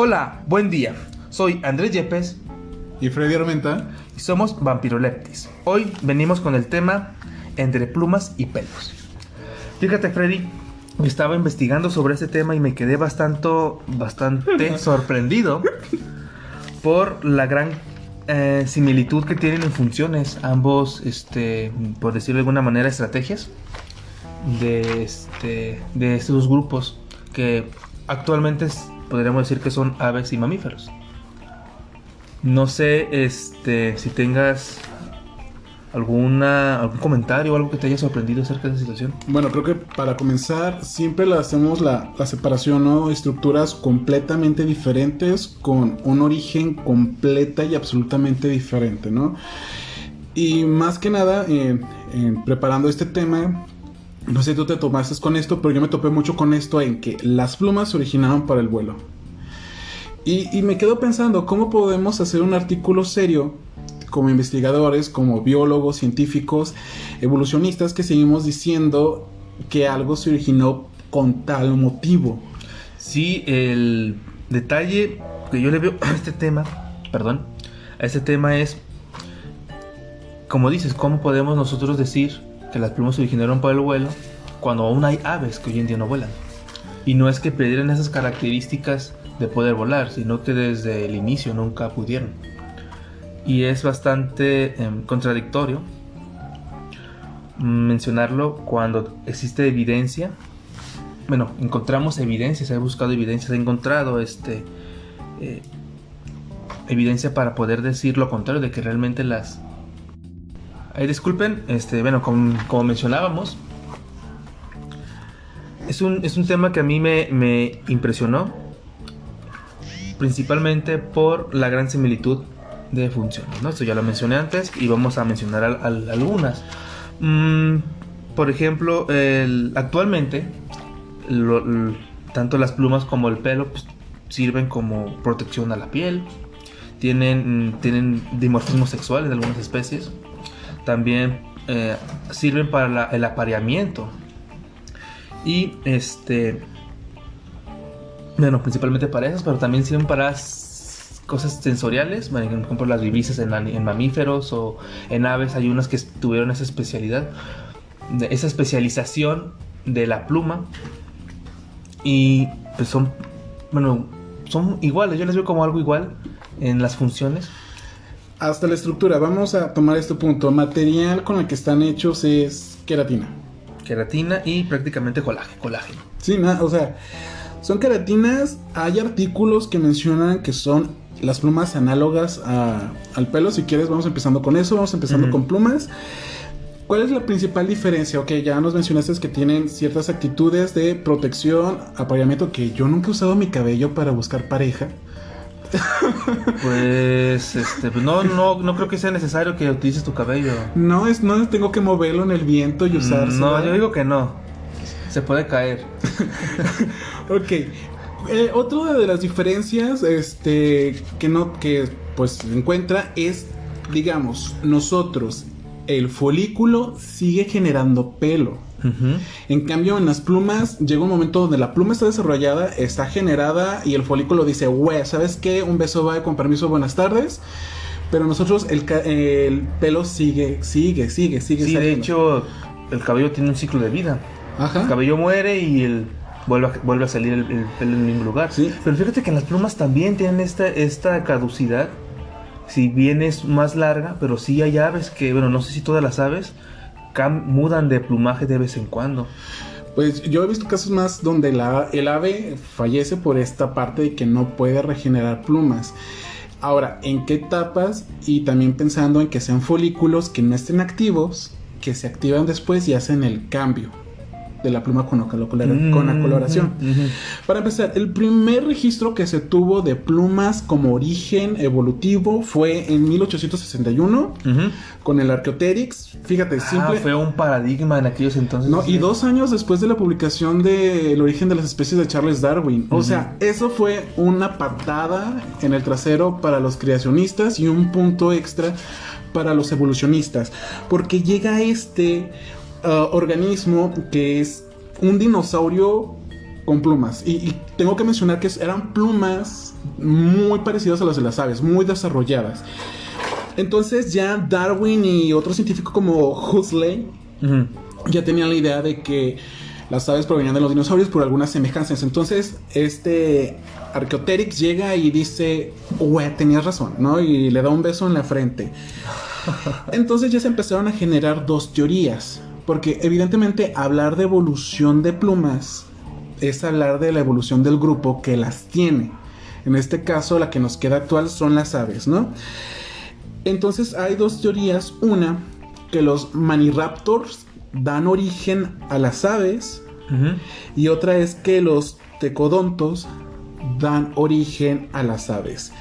Hola, buen día. Soy Andrés Yepes y Freddy Armenta y somos Vampiroleptis. Hoy venimos con el tema entre plumas y pelos. Fíjate, Freddy, estaba investigando sobre este tema y me quedé bastante sorprendido por la gran similitud que tienen en funciones ambos, por decirlo de alguna manera, estrategias de estos grupos que actualmente podríamos decir que son aves y mamíferos. No sé si tengas algún comentario o algo que te haya sorprendido acerca de esa situación. Bueno, creo que para comenzar siempre hacemos la separación, ¿no? Estructuras completamente diferentes con un origen completa y absolutamente diferente, ¿no? Y más que nada, preparando este tema, no sé si tú te tomaste con esto, pero yo me topé mucho con esto en que las plumas se originaron para el vuelo. Y me quedo pensando, ¿cómo podemos hacer un artículo serio como investigadores, como biólogos, científicos, evolucionistas, que seguimos diciendo que algo se originó con tal motivo? Sí, el detalle que yo le veo a este tema, es, como dices, ¿cómo podemos nosotros decir que las plumas se originaron para el vuelo cuando aún hay aves que hoy en día no vuelan? Y no es que perdieran esas características de poder volar, sino que desde el inicio nunca pudieron. Y es bastante contradictorio mencionarlo cuando existe evidencia. Bueno, encontramos evidencias, he buscado evidencias, he encontrado evidencia para poder decir lo contrario, de que realmente las... disculpen, bueno, como mencionábamos, es un tema que a mí me impresionó, principalmente por la gran similitud de funciones, ¿no? Esto ya lo mencioné antes y vamos a mencionar algunas. Por ejemplo, actualmente tanto las plumas como el pelo pues, sirven como protección a la piel. Tienen dimorfismo sexual en algunas especies. También sirven para el apareamiento. Y bueno, principalmente para esas, pero también sirven para cosas sensoriales. Por ejemplo, las vivisas en mamíferos o en aves. Hay unas que tuvieron esa especialidad, esa especialización de la pluma. Y pues son iguales. Yo les veo como algo igual en las funciones. Hasta la estructura, vamos a tomar este punto. Material con el que están hechos es queratina. Queratina y prácticamente colágeno. Sí, o sea, son queratinas. Hay artículos que mencionan que son las plumas análogas al pelo. Si quieres, vamos empezando con eso. Vamos empezando con plumas. ¿Cuál es la principal diferencia? Ok, ya nos mencionaste que tienen ciertas actitudes de protección, apareamiento, que yo nunca he usado mi cabello para buscar pareja. Pues, no creo que sea necesario que utilices tu cabello. No tengo que moverlo en el viento y usarse. No, yo digo que no. Se puede caer. Ok. Otra de las diferencias que pues se encuentra es, digamos, nosotros, el folículo sigue generando pelo. En cambio, en las plumas llega un momento donde la pluma está desarrollada, está generada y el folículo dice, güey, ¿sabes qué? Un beso bye, con permiso, buenas tardes. Pero nosotros el pelo sigue Sí, saliendo. De hecho, el cabello tiene un ciclo de vida. Ajá. El cabello muere y vuelve a salir el pelo en el mismo lugar. Sí. Pero fíjate que en las plumas también tienen esta caducidad. Si bien es más larga, pero sí hay aves que, bueno, no sé si todas las aves mudan de plumaje de vez en cuando. Pues yo he visto casos más donde el ave fallece por esta parte de que no puede regenerar plumas. Ahora, ¿en qué etapas? Y también pensando en que sean folículos que no estén activos, que se activan después y hacen el cambio de la pluma con acoloración. Para empezar, el primer registro que se tuvo de plumas como origen evolutivo fue en 1861 con el Archaeopteryx. Fíjate, fue un paradigma en aquellos entonces. No, y 2 años después de la publicación de El origen de las especies de Charles Darwin. O sea, eso fue una patada en el trasero para los creacionistas y un punto extra para los evolucionistas, porque llega organismo que es un dinosaurio con plumas. Y tengo que mencionar que eran plumas muy parecidas a las de las aves, muy desarrolladas. Entonces ya Darwin y otro científico como Huxley ya tenían la idea de que las aves provenían de los dinosaurios por algunas semejanzas. Entonces Archaeopteryx llega y dice, güey, tenías razón, ¿no? Y le da un beso en la frente. Entonces ya se empezaron a generar dos teorías, porque evidentemente hablar de evolución de plumas es hablar de la evolución del grupo que las tiene. En este caso, la que nos queda actual son las aves, ¿no? Entonces hay dos teorías. Una, que los maniraptors dan origen a las aves. Y otra es que los tecodontos dan origen a las aves.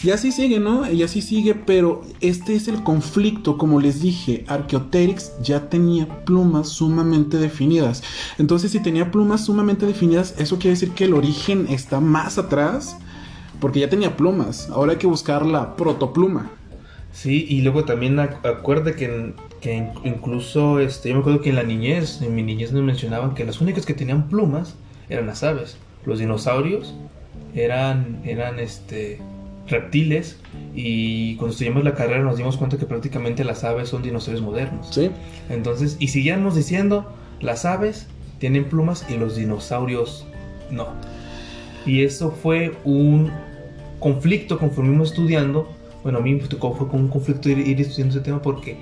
Y así sigue, ¿no? Y así sigue, pero este es el conflicto. Como les dije, Archaeopteryx ya tenía plumas sumamente definidas. Entonces, si tenía plumas sumamente definidas, eso quiere decir que el origen está más atrás, porque ya tenía plumas. Ahora hay que buscar la protopluma. Sí, y luego también acuerde que incluso, yo me acuerdo que en mi niñez nos mencionaban que las únicas que tenían plumas eran las aves. Los dinosaurios eran reptiles, y cuando estudiamos la carrera nos dimos cuenta que prácticamente las aves son dinosaurios modernos. Sí. Entonces, y seguíamos diciendo, las aves tienen plumas y los dinosaurios no. Y eso fue un conflicto conforme fuimos estudiando. Bueno, a mí fue un conflicto ir estudiando ese tema, porque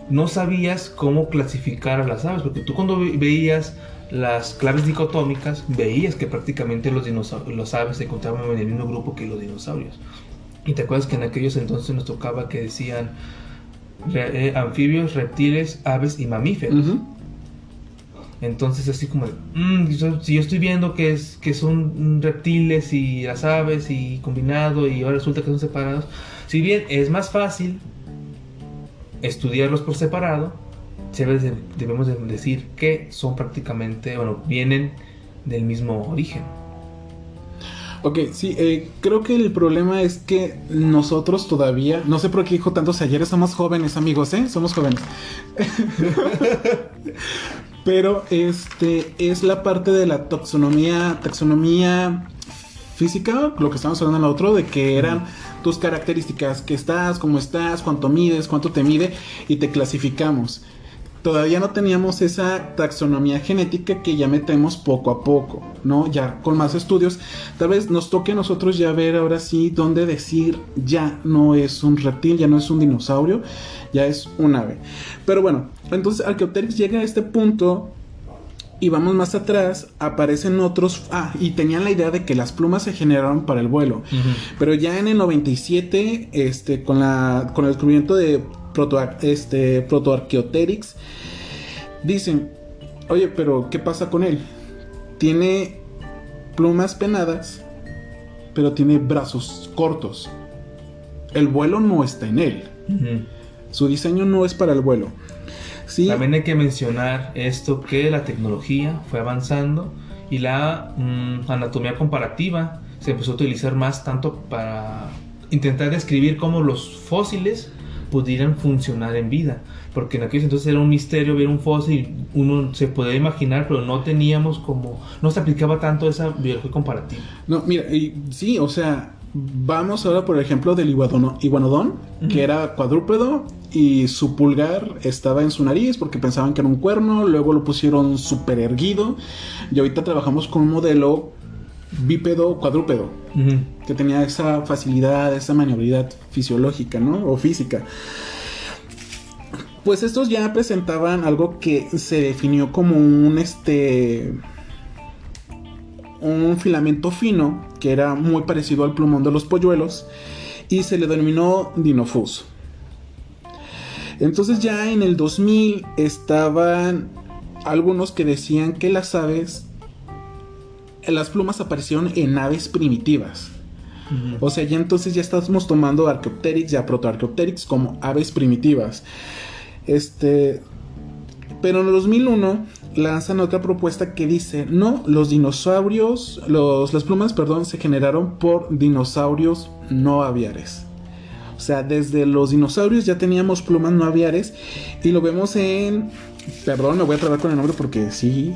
no sabías cómo clasificar a las aves, porque tú cuando veías las claves dicotómicas, veías que prácticamente los aves se encontraban en el mismo grupo que los dinosaurios. Y te acuerdas que en aquellos entonces nos tocaba que decían anfibios, reptiles, aves y mamíferos. Entonces así como si yo estoy viendo que son reptiles y las aves y combinado, y ahora resulta que son separados, si bien es más fácil estudiarlos por separado, debemos de decir que son prácticamente, vienen del mismo origen. Ok, sí, creo que el problema es que nosotros todavía, no sé por qué dijo tantos ayeres, somos jóvenes, amigos, somos jóvenes. Pero es la parte de la taxonomía física, lo que estamos hablando en la otro, de que eran tus características, que estás, cómo estás, cuánto mides, cuánto te mide, y te clasificamos. Todavía no teníamos esa taxonomía genética que ya metemos poco a poco, ¿no? Ya con más estudios, tal vez nos toque a nosotros ya ver ahora sí dónde decir ya no es un reptil, ya no es un dinosaurio, ya es un ave. Pero bueno, entonces Archaeopteryx llega a este punto y vamos más atrás, aparecen otros, y tenían la idea de que las plumas se generaron para el vuelo. Pero ya en el 97, con el descubrimiento de Protoarchaeopteryx, dicen, oye, pero ¿qué pasa con él? Tiene plumas pennadas, pero tiene brazos cortos. El vuelo no está en él. Su diseño no es para el vuelo. ¿Sí? También hay que mencionar esto, que la tecnología fue avanzando y la anatomía comparativa se empezó a utilizar más, tanto para intentar describir cómo los fósiles pudieran funcionar en vida, porque en aquellos entonces era un misterio ver un fósil. Uno se podía imaginar, pero no se aplicaba tanto esa biología comparativa. No, mira, sí, o sea, vamos ahora por ejemplo del iguanodón, que era cuadrúpedo y su pulgar estaba en su nariz porque pensaban que era un cuerno, luego lo pusieron súper erguido, y ahorita trabajamos con un modelo bípedo cuadrúpedo, que tenía esa facilidad, esa maniobrabilidad fisiológica, ¿no? O física. Pues estos ya presentaban algo que se definió como un filamento fino, que era muy parecido al plumón de los polluelos, y se le denominó Dinofuso. Entonces ya en el 2000 estaban algunos que decían que las plumas aparecieron en aves primitivas. O sea, ya entonces ya estamos tomando Archaeopteryx y a Protoarchaeopteryx como aves primitivas. Pero en el 2001 lanzan otra propuesta que dice, no, los dinosaurios, las plumas, se generaron por dinosaurios no aviares. O sea, desde los dinosaurios ya teníamos plumas no aviares, y lo vemos me voy a trabar con el nombre porque sí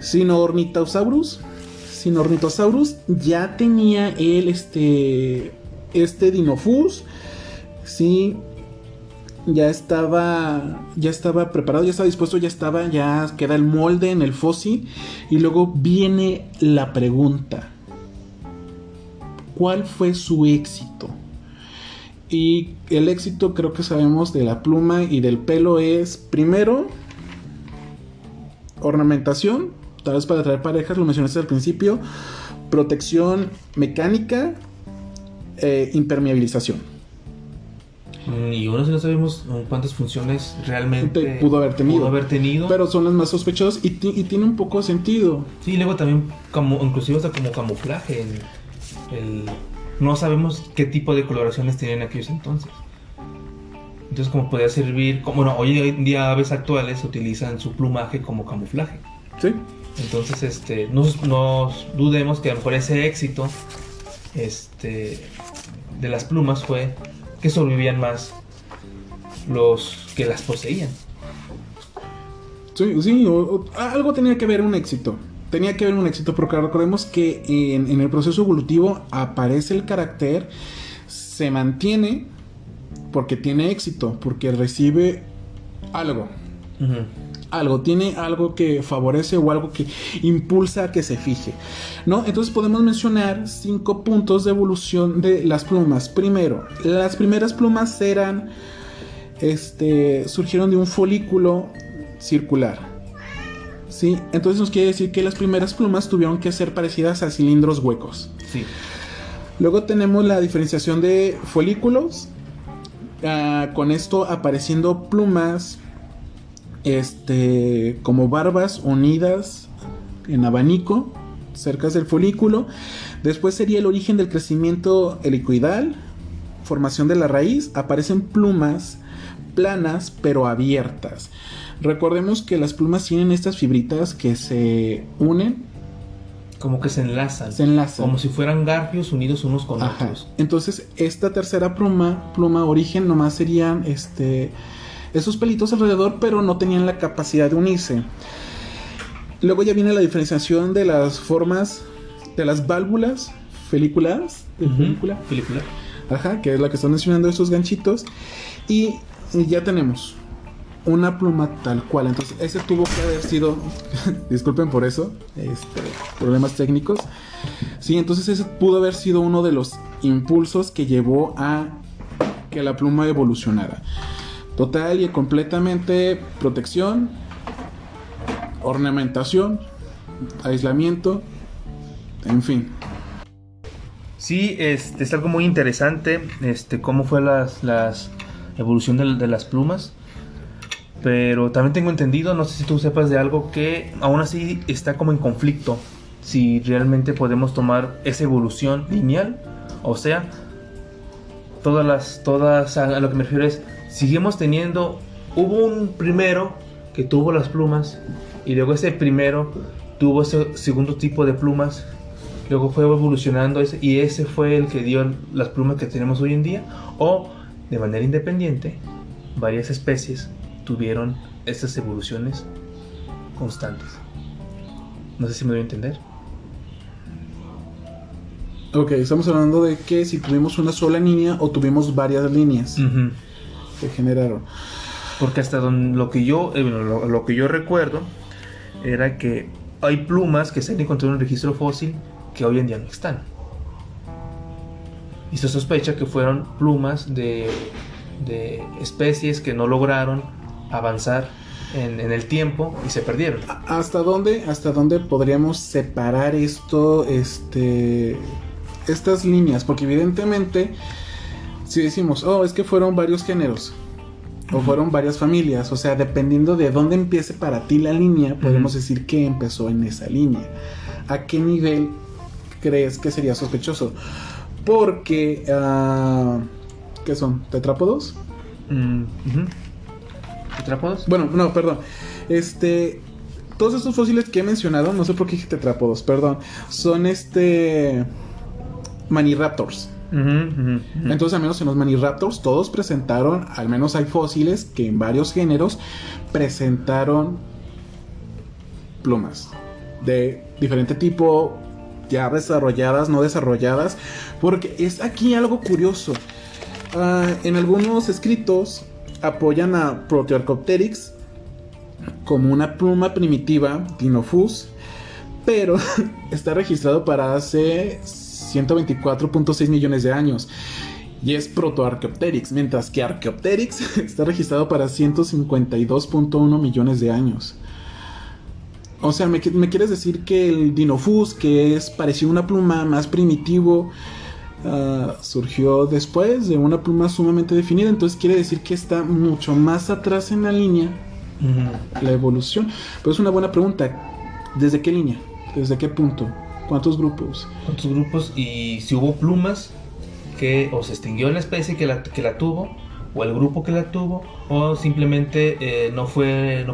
Sinornithosaurus ya tenía el Dinophus, sí, ya estaba preparado, ya estaba dispuesto, ya queda el molde en el fósil. Y luego viene la pregunta: ¿cuál fue su éxito? Y el éxito, creo que sabemos, de la pluma y del pelo es, primero, ornamentación, tal vez para atraer parejas, lo mencionaste al principio, protección mecánica, impermeabilización. Y uno, si no sabemos cuántas funciones realmente pudo haber tenido, pero son las más sospechosas y tiene un poco de sentido. Sí, luego también inclusive hasta como camuflaje. No sabemos qué tipo de coloraciones tenían en aquellos entonces. Entonces, como podría servir, hoy en día aves actuales utilizan su plumaje como camuflaje. Sí. Entonces, no dudemos que a lo mejor ese éxito de las plumas fue que sobrevivían más los que las poseían. Sí, algo tenía que ver un éxito. Porque recordemos que en el proceso evolutivo aparece el carácter, se mantiene porque tiene éxito, porque recibe algo. Uh-huh. Tiene algo que favorece o algo que impulsa a que se fije, ¿no? Entonces podemos mencionar 5 puntos de evolución de las plumas. Primero, las primeras plumas surgieron de un folículo circular. Sí, entonces nos quiere decir que las primeras plumas tuvieron que ser parecidas a cilindros huecos. Sí. Luego tenemos la diferenciación de folículos. Con esto apareciendo plumas como barbas unidas en abanico cerca del folículo. Después sería el origen del crecimiento helicoidal, formación de la raíz. Aparecen plumas planas pero abiertas. Recordemos que las plumas tienen estas fibritas que se unen, como que se enlazan, como si fueran garfios unidos unos con otros. Entonces esta tercera pluma origen, nomás serían esos pelitos alrededor, pero no tenían la capacidad de unirse. Luego ya viene la diferenciación de las formas de las válvulas feliculares, felicular, que es la que están mencionando, estos ganchitos. Y ya tenemos una pluma tal cual. Entonces ese tuvo que haber sido disculpen por eso, problemas técnicos. Sí, entonces ese pudo haber sido uno de los impulsos que llevó a que la pluma evolucionara. Total y completamente protección, ornamentación, aislamiento, en fin. Sí, es algo muy interesante, cómo fue la evolución de las plumas. Pero también tengo entendido, no sé si tú sepas de algo, que aún así está como en conflicto si realmente podemos tomar esa evolución lineal. O sea, todas a lo que me refiero es, seguimos teniendo, hubo un primero que tuvo las plumas, y luego ese primero tuvo ese segundo tipo de plumas, luego fue evolucionando y ese fue el que dio las plumas que tenemos hoy en día. O de manera independiente, varias especies tuvieron estas evoluciones constantes. No sé si me doy a entender. Ok, estamos hablando de que si tuvimos una sola línea o tuvimos varias líneas que generaron. Porque hasta lo que yo recuerdo era que hay plumas que se han encontrado en el registro fósil que hoy en día no están. Y se sospecha que fueron plumas de especies que no lograron avanzar en el tiempo y se perdieron. ¿Hasta dónde podríamos separar esto, estas líneas? Porque evidentemente, si decimos, es que fueron varios géneros o fueron varias familias, o sea, dependiendo de dónde empiece para ti la línea, podemos decir que empezó en esa línea. ¿A qué nivel crees que sería sospechoso? Porque, ¿qué son? ¿Tetrápodos? ¿Tetrápodos? Bueno, no, perdón. Todos estos fósiles que he mencionado, no sé por qué dije tetrápodos, perdón, son Maniraptors. Entonces, al menos en los Maniraptors, todos presentaron, al menos hay fósiles que en varios géneros presentaron plumas. de diferente tipo, ya desarrolladas, no desarrolladas, porque es aquí algo curioso. En algunos escritos apoyan a Proteorcopteryx como una pluma primitiva, Dinophus, pero está registrado para hace 124.6 millones de años y es Protoarchaeopteryx, mientras que Archaeopteryx está registrado para 152.1 millones de años. O sea, ¿me quieres decir que el Dinophus, que es parecido a una pluma más primitivo, surgió después de una pluma sumamente definida? Entonces quiere decir que está mucho más atrás en la línea la evolución. Pero es una buena pregunta. ¿Desde qué línea? ¿Desde qué punto? ¿Cuántos grupos? ¿Cuántos grupos? Y si hubo plumas que o se extinguió la especie que la tuvo, o el grupo que la tuvo, o simplemente no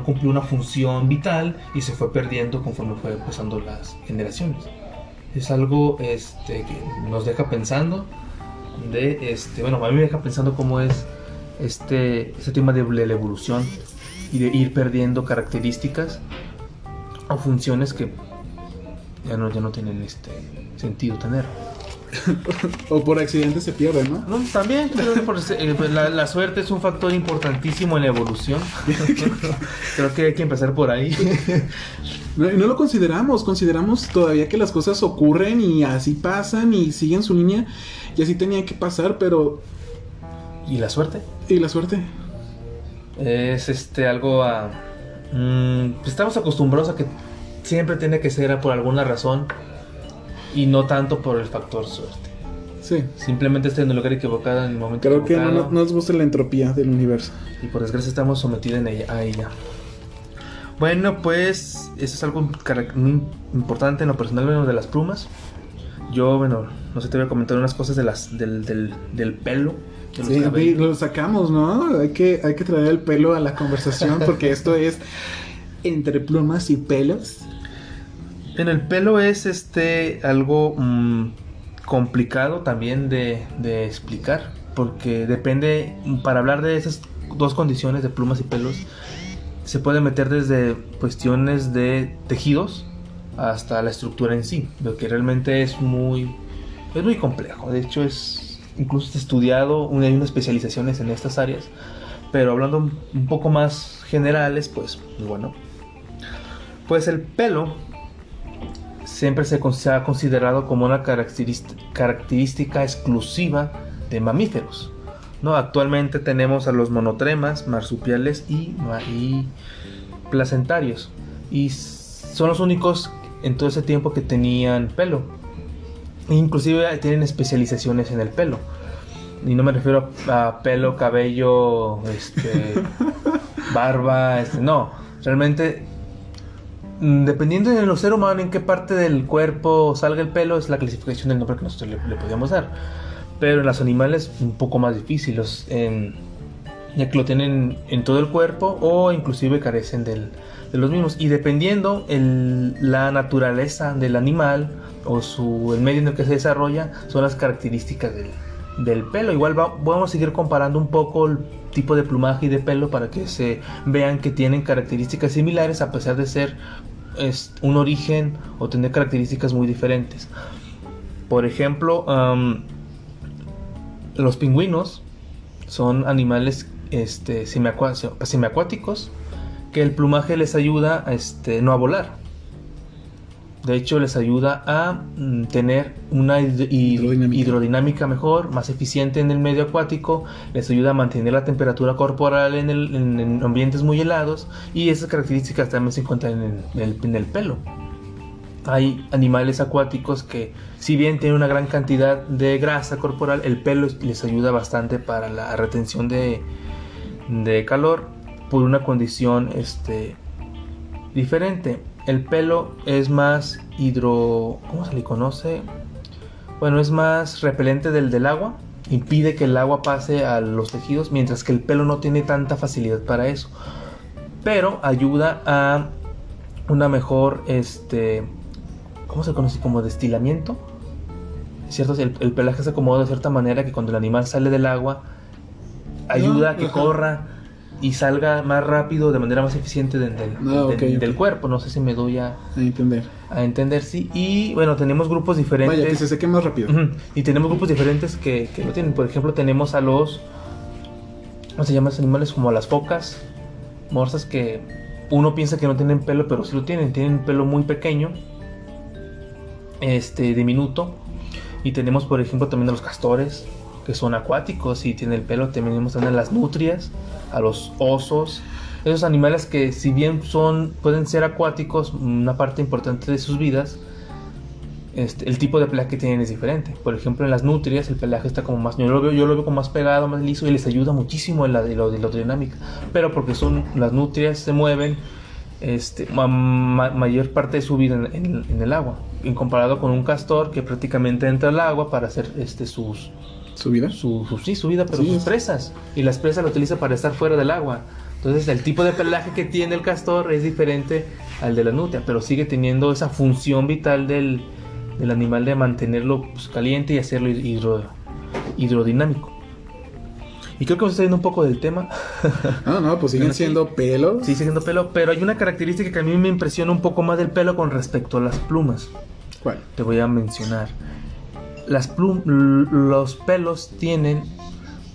cumplió una función vital y se fue perdiendo conforme fue pasando las generaciones. Es algo que nos deja pensando bueno, a mí me deja pensando cómo es este tema de la evolución y de ir perdiendo características o funciones que ya no tienen sentido tener. O por accidente se pierde, ¿no? No, también creo que la suerte es un factor importantísimo en la evolución. Creo que hay que empezar por ahí. No lo consideramos todavía que las cosas ocurren y así pasan y siguen su línea y así tenían que pasar, pero... ¿Y la suerte? ¿Y la suerte? Es algo pues estamos acostumbrados a que siempre tiene que ser por alguna razón y no tanto por el factor suerte. Sí. Simplemente en el lugar equivocado en el momento Creo equivocado. que no nos gusta la entropía del universo. Y por desgracia estamos sometidos a ella. Bueno, pues eso es algo muy importante en lo personal de las plumas. Yo, no sé, te voy a comentar unas cosas del pelo. Sí, lo sacamos, ¿no? Hay que traer el pelo a la conversación porque esto es entre plumas y pelos. En el pelo es algo complicado también de explicar, porque depende, para hablar de esas dos condiciones de plumas y pelos, se puede meter desde cuestiones de tejidos hasta la estructura en sí, lo que realmente es muy complejo. De hecho incluso está estudiado, hay unas especializaciones en estas áreas, pero hablando un poco más generales, pues bueno, pues el pelo siempre se ha considerado como una característica exclusiva de mamíferos, ¿no? Actualmente tenemos a los monotremas, marsupiales y placentarios, y son los únicos en todo ese tiempo que tenían pelo. Inclusive tienen especializaciones en el pelo, y no me refiero a pelo, cabello, barba, no, realmente dependiendo de los seres humanos en qué parte del cuerpo salga el pelo es la clasificación del nombre que nosotros le podríamos dar. Pero en los animales un poco más difícil, ya que lo tienen en todo el cuerpo o inclusive carecen de los mismos. Y dependiendo la naturaleza del animal o el medio en el que se desarrolla, son las características del pelo. Igual vamos a seguir comparando un poco el tipo de plumaje y de pelo para que se vean que tienen características similares a pesar de ser un origen o tener características muy diferentes. Por ejemplo, los pingüinos son animales semiacuáticos que el plumaje les ayuda no a volar. De hecho, les ayuda a tener una hidrodinámica mejor, más eficiente en el medio acuático. Les ayuda a mantener la temperatura corporal en ambientes muy helados. Y esas características también se encuentran en el pelo. Hay animales acuáticos que, si bien tienen una gran cantidad de grasa corporal, el pelo les ayuda bastante para la retención de calor por una condición diferente. El pelo es más ¿cómo se le conoce? Bueno, es más repelente del agua, impide que el agua pase a los tejidos, mientras que el pelo no tiene tanta facilidad para eso, pero ayuda a una mejor ¿cómo se conoce? Como destilamiento, ¿cierto? El pelaje se acomoda de cierta manera que cuando el animal sale del agua ayuda a que corra y salga más rápido, de manera más eficiente del ok. cuerpo. No sé si me doy A entender. a entender, sí. Y bueno, tenemos grupos diferentes. Vaya, que se seque más rápido. Ujú. Y tenemos grupos diferentes que lo tienen. Por ejemplo, tenemos a los, ¿cómo se llaman esos animales? Como a las focas, morsas, que uno piensa que no tienen pelo, pero sí lo tienen. Tienen pelo muy pequeño, diminuto. Y tenemos, por ejemplo, también a los castores, que son acuáticos y tienen el pelo. Tenemos también a las nutrias, a los osos. Esos animales que, si bien pueden ser acuáticos, una parte importante de sus vidas, el tipo de pelaje que tienen es diferente. Por ejemplo, en las nutrias el pelaje está como más, yo lo veo como más pegado, más liso, y les ayuda muchísimo en la hidrodinámica. Pero porque las nutrias se mueven mayor parte de su vida en el agua, en comparado con un castor que prácticamente entra al agua para hacer ¿Su vida? su vida, pero Sí. sus presas, y las presas la utiliza para estar fuera del agua. Entonces el tipo de pelaje que tiene el castor es diferente al de la nutria, pero sigue teniendo esa función vital del animal de mantenerlo, pues, caliente y hacerlo hidrodinámico. Y creo que me estoy yendo un poco del tema. No, pues siguen Bueno, sí. siendo pelos. Sí, sigue siendo pelo, pero hay una característica que a mí me impresiona un poco más del pelo con respecto a las plumas. ¿Cuál? Te voy a mencionar. Los pelos tienen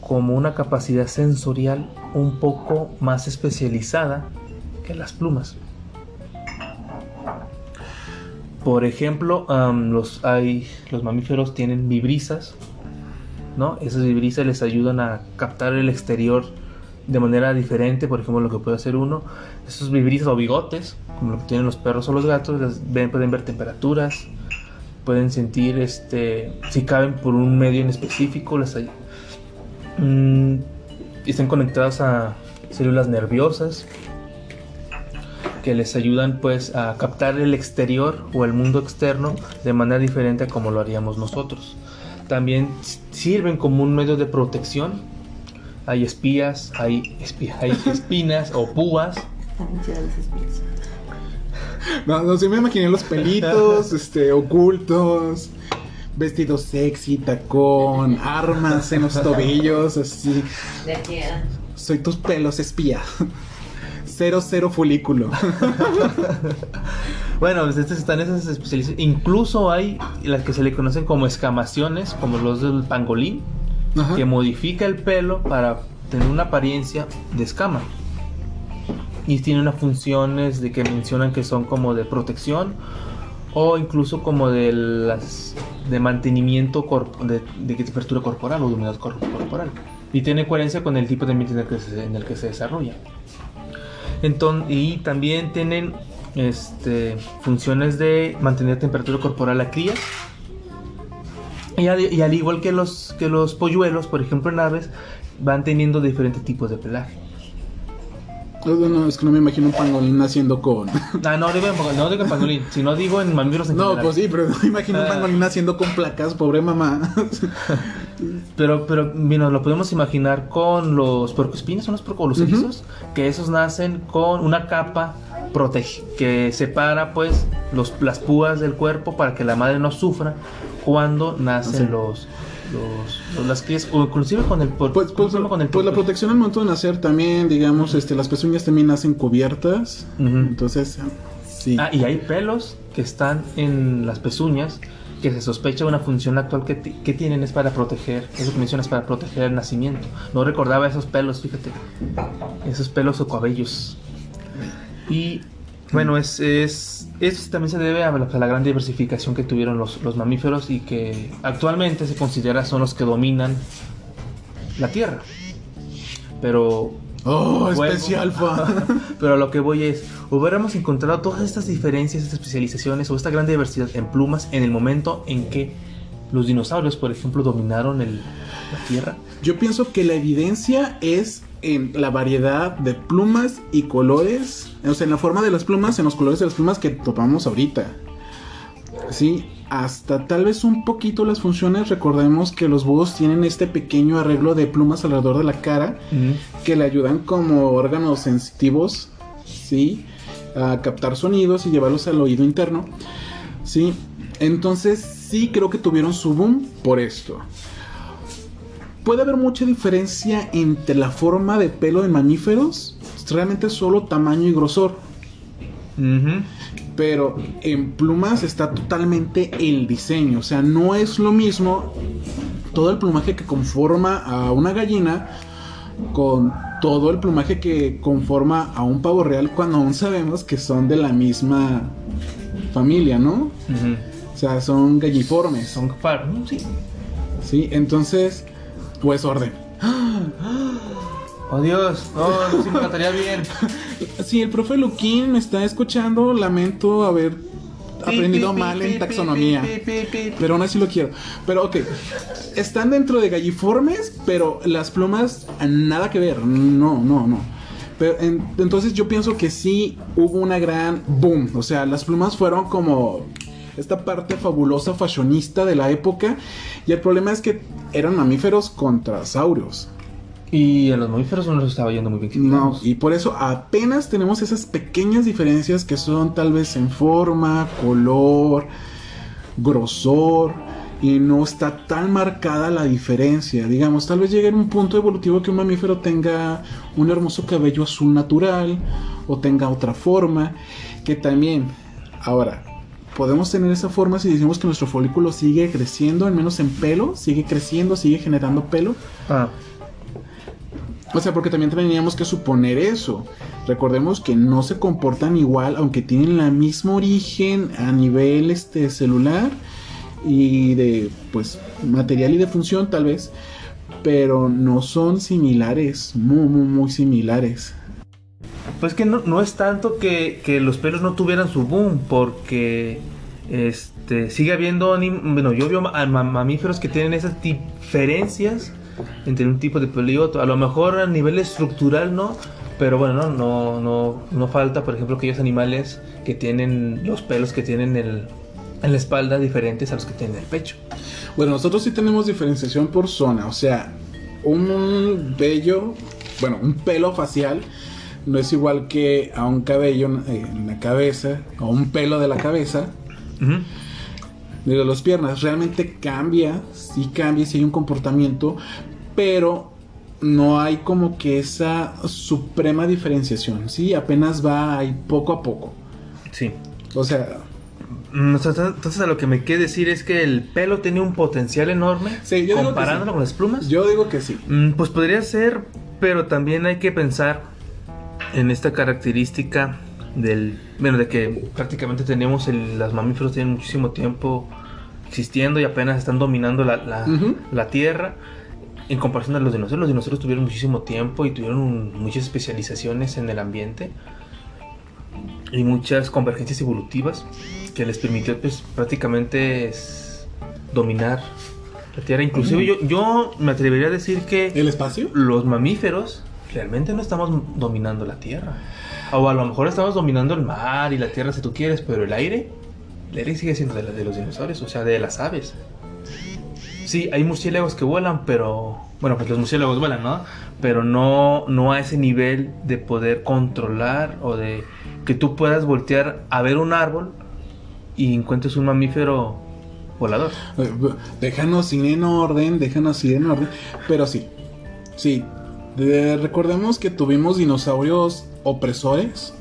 como una capacidad sensorial un poco más especializada que las plumas. Por ejemplo, los mamíferos tienen vibrisas, ¿no? Esas vibrisas les ayudan a captar el exterior de manera diferente. Por ejemplo, lo que puede hacer uno, esos vibrisas o bigotes, como lo que tienen los perros o los gatos, pueden ver temperaturas, pueden sentir si caben por un medio en específico, están conectadas a células nerviosas que les ayudan, pues, a captar el exterior o el mundo externo de manera diferente a como lo haríamos nosotros. También sirven como un medio de protección. Hay espinas o púas. También chidas las espinas. No, sí me imaginé los pelitos, ocultos, vestidos sexy, tacón, armas en los tobillos, así. De aquí a... Soy tus pelos, espía. 00 folículo. Bueno, pues están esas especializaciones. Incluso hay las que se le conocen como escamaciones, como los del pangolín, Ajá. que modifica el pelo para tener una apariencia de escama. Y tiene unas funciones que mencionan que son como de protección, o incluso como de mantenimiento de temperatura corporal o de humedad corporal. Y tiene coherencia con el tipo de ambiente en el que se desarrolla. Y también tienen funciones de mantener temperatura corporal a crías. Y al igual que los polluelos, por ejemplo, en aves, van teniendo diferentes tipos de pelaje. No, es que no me imagino un pangolín naciendo con... No digo en pangolín, sino digo en mamíferos en No, general. pues sí, pero no me imagino un pangolín naciendo con placas, pobre mamá. Pero bueno, lo podemos imaginar con los puercoespines, los erizos, que esos nacen con una capa que separa, pues, las púas del cuerpo para que la madre no sufra cuando nacen las crías, o inclusive con el Pues la protección al momento de nacer también, digamos, las pezuñas también nacen cubiertas. Entonces, sí. Y hay pelos que están en las pezuñas que se sospecha una función actual que tienen es para proteger, eso que mencionas, para proteger el nacimiento. No recordaba esos pelos, fíjate, esos pelos o cabellos. Y bueno, eso también se debe a la gran diversificación que tuvieron los mamíferos y que actualmente se considera son los que dominan la Tierra. Pero especial fa. pero lo que voy es, hubiéramos encontrado todas estas diferencias, estas especializaciones o esta gran diversidad en plumas en el momento en que los dinosaurios, por ejemplo, dominaron la Tierra. Yo pienso que la evidencia es en la variedad de plumas y colores, o sea, en la forma de las plumas, en los colores de las plumas que topamos ahorita. Sí, hasta tal vez un poquito las funciones. Recordemos que los búhos tienen este pequeño arreglo de plumas alrededor de la cara que le ayudan como órganos sensitivos, sí, a captar sonidos y llevarlos al oído interno, sí. Entonces sí creo que tuvieron su boom por esto. puede haber mucha diferencia entre la forma de pelo de mamíferos, realmente solo tamaño y grosor. Ujú. Pero en plumas está totalmente el diseño. O sea, no es lo mismo todo el plumaje que conforma a una gallina con todo el plumaje que conforma a un pavo real, cuando aún sabemos que son de la misma familia, ¿no? Ujú. O sea, son galliformes. Son sí. Sí, entonces, pues orden. Oh Dios, no sí me cantaría bien. Si el profe Luquín me está escuchando, lamento haber aprendido mal en taxonomía. Pero aún así lo quiero. Pero ok, están dentro de galliformes, pero las plumas nada que ver. No. Pero entonces yo pienso que sí hubo una gran boom. O sea, las plumas fueron como esta parte fabulosa fashionista de la época. Y el problema es que eran mamíferos contra saurios. Y en los mamíferos no nos estaba yendo muy bien. No, y por eso apenas tenemos esas pequeñas diferencias que son tal vez en forma, color, grosor, y no está tan marcada la diferencia. Digamos, tal vez llegue en un punto evolutivo que un mamífero tenga un hermoso cabello azul natural o tenga otra forma, que también, ahora, podemos tener esa forma si decimos que nuestro folículo sigue creciendo, al menos en pelo, sigue creciendo, sigue generando pelo. O sea, porque también teníamos que suponer eso. Recordemos que no se comportan igual, aunque tienen el mismo origen a nivel celular y de pues material y de función tal vez, pero no son similares, muy similares. Pues que no es tanto que los pelos no tuvieran su boom, porque sigue habiendo bueno, yo veo mamíferos que tienen esas diferencias entre un tipo de pelo y otro. A lo mejor a nivel estructural no, pero bueno, no falta, por ejemplo, aquellos animales que tienen los pelos que tienen en la espalda diferentes a los que tienen en el pecho. Bueno, nosotros sí tenemos diferenciación por zona. O sea, un pelo facial no es igual que a un cabello en la cabeza o un pelo de la cabeza. Uh-huh. De las piernas realmente cambia, sí hay un comportamiento, pero no hay como que esa suprema diferenciación, sí, apenas va ahí poco a poco. Sí. O sea, entonces a lo que me quiere decir es que el pelo tiene un potencial enorme, sí, yo comparándolo con las plumas. Yo digo que sí. Pues podría ser, pero también hay que pensar en esta característica de que prácticamente los mamíferos tienen muchísimo tiempo existiendo y apenas están dominando la tierra en comparación a los dinosaurios. Los dinosaurios tuvieron muchísimo tiempo y tuvieron muchas especializaciones en el ambiente y muchas convergencias evolutivas que les permitió pues prácticamente dominar la tierra. Inclusive yo me atrevería a decir que ¿el espacio? Los mamíferos realmente no estamos dominando la tierra. O a lo mejor estamos dominando el mar y la tierra si tú quieres, pero el aire sigue siendo de los dinosaurios, o sea, de las aves. Sí, hay murciélagos que vuelan, pero... Bueno, pues los murciélagos vuelan, ¿no? Pero no a ese nivel de poder controlar o de que tú puedas voltear a ver un árbol y encuentres un mamífero volador. Déjanos ir en orden, pero sí. Recordemos que tuvimos dinosaurios opresores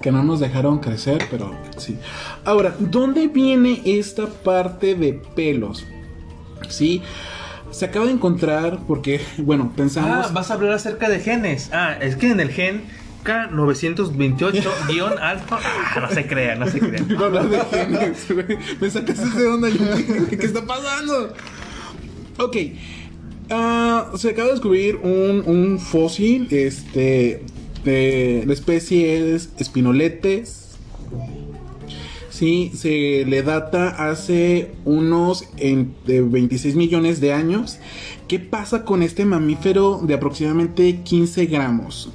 que no nos dejaron crecer, pero sí. Ahora, ¿dónde viene esta parte de pelos? Sí, se acaba de encontrar porque, bueno, pensamos... vas a hablar acerca de genes. Es que en el gen K928-alfa... no se crea. Iba a hablar de genes, güey. Me sacaste de onda. ¿Qué está pasando? Ok. Se acaba de descubrir un fósil de la especie Spinoletes. Sí, se le data hace unos 26 millones de años. ¿Qué pasa con este mamífero de aproximadamente 15 gramos?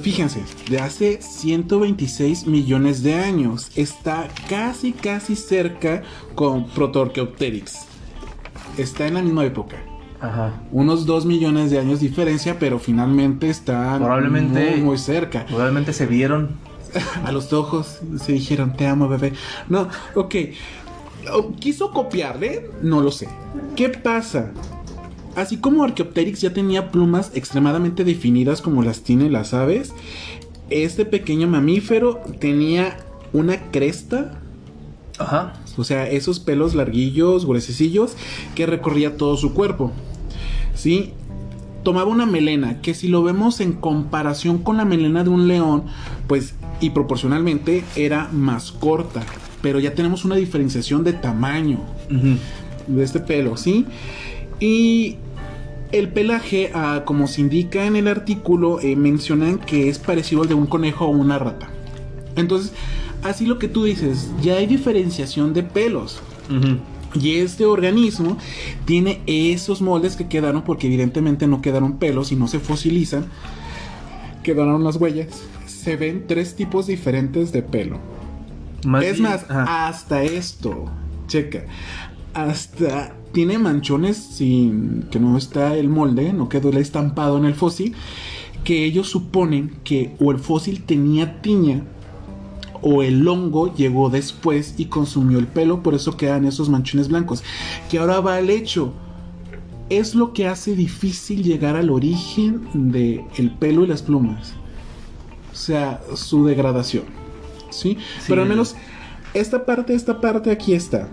Fíjense, de hace 126 millones de años. Está casi cerca con Protorcheopteryx. Está en la misma época. Ajá. Unos 2 millones de años diferencia, pero finalmente están probablemente muy cerca. Probablemente se vieron a los ojos, se dijeron te amo bebé. No, ok. ¿Quiso copiarle? No lo sé. ¿Qué pasa? Así como Archaeopteryx ya tenía plumas extremadamente definidas como las tienen las aves, este pequeño mamífero tenía una cresta. Ajá. O sea, esos pelos larguillos, gruesecillos, que recorría todo su cuerpo. ¿Sí? Tomaba una melena, que si lo vemos en comparación con la melena de un león, pues, y proporcionalmente, era más corta. Pero ya tenemos una diferenciación de tamaño de este pelo, ¿sí? Y el pelaje, como se indica en el artículo, mencionan que es parecido al de un conejo o una rata. Entonces, así lo que tú dices, ya hay diferenciación de pelos. Y este organismo tiene esos moldes que quedaron, porque evidentemente no quedaron pelos y no se fosilizan. Quedaron las huellas. Se ven 3 tipos diferentes de pelo. Hasta esto, checa, hasta tiene manchones sin que no está el molde, no quedó el estampado en el fósil, que ellos suponen que o el fósil tenía tiña o el hongo llegó después y consumió el pelo, por eso quedan esos manchones blancos. Que ahora va al hecho, es lo que hace difícil llegar al origen del pelo y las plumas, o sea, su degradación, ¿sí? Pero al menos esta parte aquí está.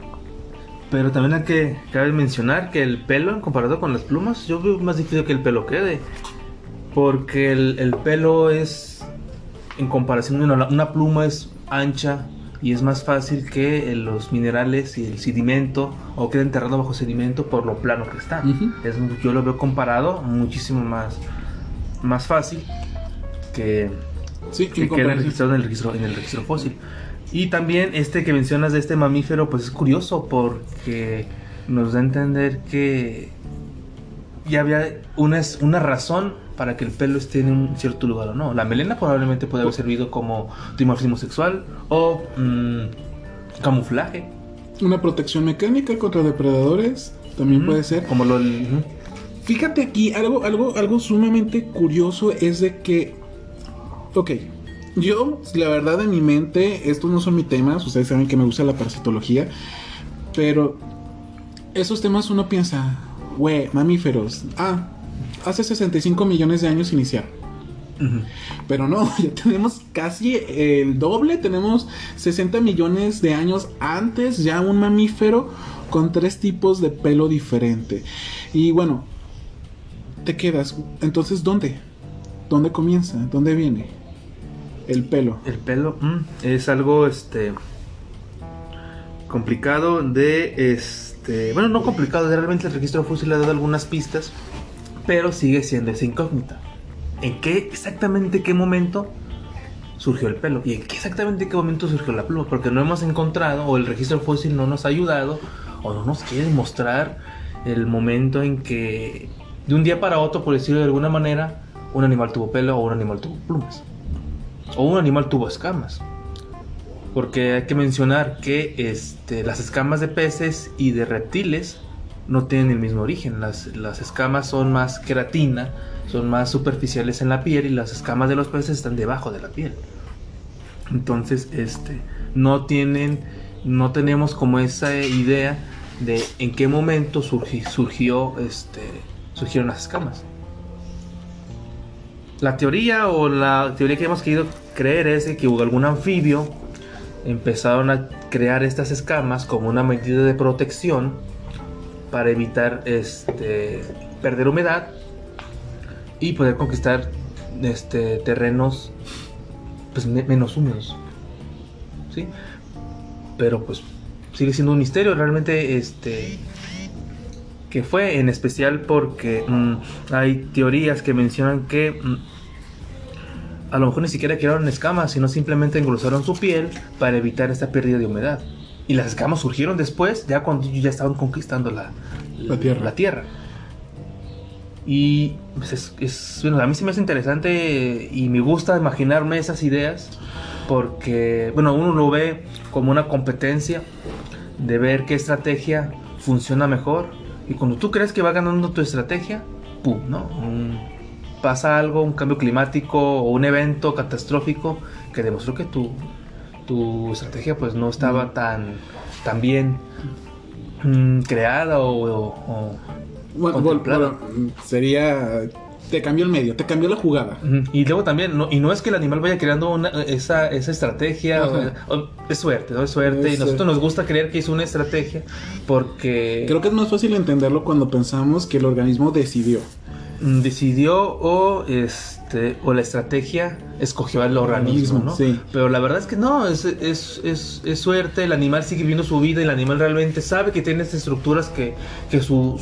Pero también hay que cabe mencionar que el pelo, comparado con las plumas, yo veo más difícil que el pelo quede. Porque el pelo es, en comparación, una pluma es ancha y es más fácil que los minerales y el sedimento, o quede enterrado bajo sedimento por lo plano que está. Yo lo veo comparado muchísimo más fácil que quede registrado en el registro fósil. Y también que mencionas de este mamífero, pues es curioso porque nos da a entender que ya había una razón para que el pelo esté en un cierto lugar o no. La melena probablemente puede haber servido como dimorfismo sexual o camuflaje. Una protección mecánica contra depredadores también puede ser. Como Fíjate aquí, algo sumamente curioso es de que, ok, yo, la verdad, en mi mente, estos no son mis temas, ustedes saben que me gusta la parasitología, pero esos temas uno piensa, mamíferos, hace 65 millones de años iniciaron. Pero no, ya tenemos casi el doble, tenemos 60 millones de años antes, ya un mamífero con 3 tipos de pelo diferente. Y bueno, te quedas, entonces, ¿dónde comienza? ¿Dónde viene el pelo? El pelo es algo complicado de bueno, no complicado, realmente el registro fósil ha dado algunas pistas, pero sigue siendo esa incógnita. ¿En exactamente qué momento surgió el pelo? ¿Y en exactamente qué momento surgió la pluma? Porque no hemos encontrado, o el registro fósil no nos ha ayudado, o no nos quiere mostrar el momento en que, de un día para otro, por decirlo de alguna manera, un animal tuvo pelo o un animal tuvo plumas. O un animal tuvo escamas. Porque hay que mencionar que las escamas de peces y de reptiles no tienen el mismo origen. Las escamas son más queratina, son más superficiales en la piel, y las escamas de los peces están debajo de la piel. Entonces, no tenemos como esa idea de en qué momento surgieron las escamas. La teoría que hemos querido creer es que hubo algún anfibio empezaron a crear estas escamas como una medida de protección para evitar perder humedad y poder conquistar terrenos pues menos húmedos, ¿sí? Pero pues sigue siendo un misterio realmente que fue, en especial porque hay teorías que mencionan que a lo mejor ni siquiera crearon escamas, sino simplemente engrosaron su piel para evitar esta pérdida de humedad. Y las escamas surgieron después, ya cuando ellos ya estaban conquistando la tierra. Y pues bueno, a mí se me hace interesante y me gusta imaginarme esas ideas, porque bueno, uno lo ve como una competencia de ver qué estrategia funciona mejor. Y cuando tú crees que va ganando tu estrategia, ¡pum!, ¿no? Pasa algo, un cambio climático o un evento catastrófico que demostró que tu estrategia pues no estaba tan bien creada o contemplado. Sería... Te cambió el medio, te cambió la jugada. Y luego también, no es que el animal vaya creando esa estrategia, es suerte, ¿no? Es suerte. Y nosotros nos gusta creer que es una estrategia porque... Creo que es más fácil entenderlo cuando pensamos que el organismo decidió o la estrategia escogió al organismo, ¿no? Sí. Pero la verdad es que no, es suerte. El animal sigue viviendo su vida y el animal realmente sabe que tiene estas estructuras que su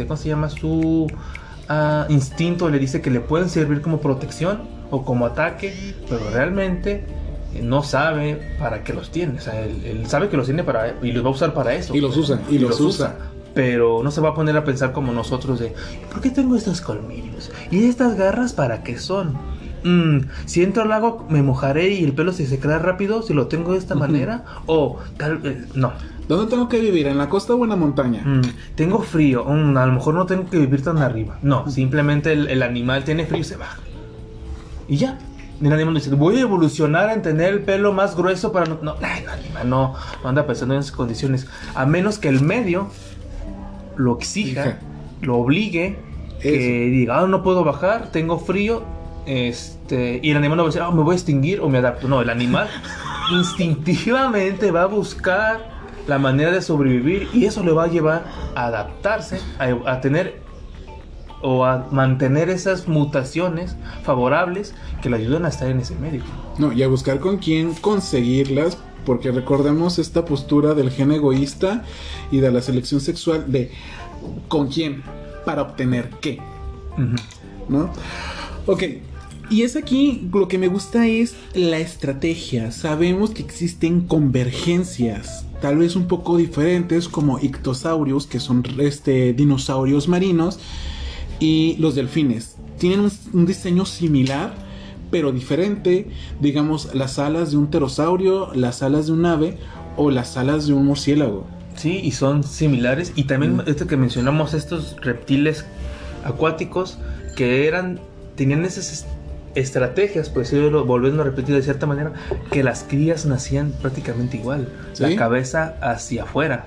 ¿cómo se llama? Su instinto le dice que le pueden servir como protección o como ataque, pero realmente no sabe para qué los tiene. O sea, él sabe que los tiene y los va a usar para eso. Y los usa. Pero no se va a poner a pensar como nosotros de ¿por qué tengo estos colmillos? ¿Y estas garras para qué son? Si entro al lago me mojaré y el pelo se secará rápido si lo tengo de esta manera. O tal vez no. ¿Dónde tengo que vivir? ¿En la costa o en la montaña? Tengo frío. A lo mejor no tengo que vivir tan arriba. No, simplemente el animal tiene frío y se baja. Y ya. El animal dice, voy a evolucionar en tener el pelo más grueso para no. No, el animal no anda pensando en esas condiciones. A menos que el medio lo exija, lo obligue, que diga, no puedo bajar, tengo frío, y el animal no va a decir, me voy a extinguir o me adapto. No, el animal instintivamente va a buscar la manera de sobrevivir y eso le va a llevar a adaptarse, a tener o a mantener esas mutaciones favorables que le ayudan a estar en ese medio. No, y a buscar con quién conseguirlas, porque recordemos esta postura del gen egoísta y de la selección sexual de ¿con quién? Para obtener qué, ¿no? Ok, y es aquí lo que me gusta es la estrategia. Sabemos que existen convergencias, tal vez un poco diferentes, como ictosaurios, que son dinosaurios marinos, y los delfines. Tienen un diseño similar, pero diferente. Digamos, las alas de un pterosaurio, las alas de un ave o las alas de un murciélago. Sí, y son similares. Y también que mencionamos, estos reptiles acuáticos que tenían esas estrategias, pues volviendo a repetir de cierta manera, que las crías nacían prácticamente igual. ¿Sí? La cabeza hacia afuera.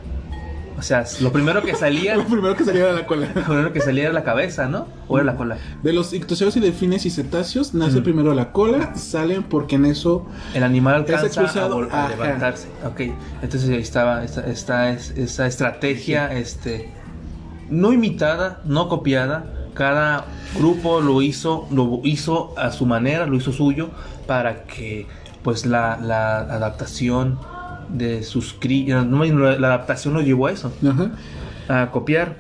O sea, lo primero que salía... Lo primero que salía era la cola. Lo primero que salía era la cabeza, ¿no? ¿O era la cola? De los ictosaurios y delfines y cetáceos nace primero la cola, salen porque en eso... El animal alcanza a levantarse. Ok, entonces ahí estaba esa estrategia, no imitada, no copiada. Cada grupo lo hizo a su manera, lo hizo suyo, para que pues la adaptación de sus crías, la adaptación nos llevó a eso, a copiar.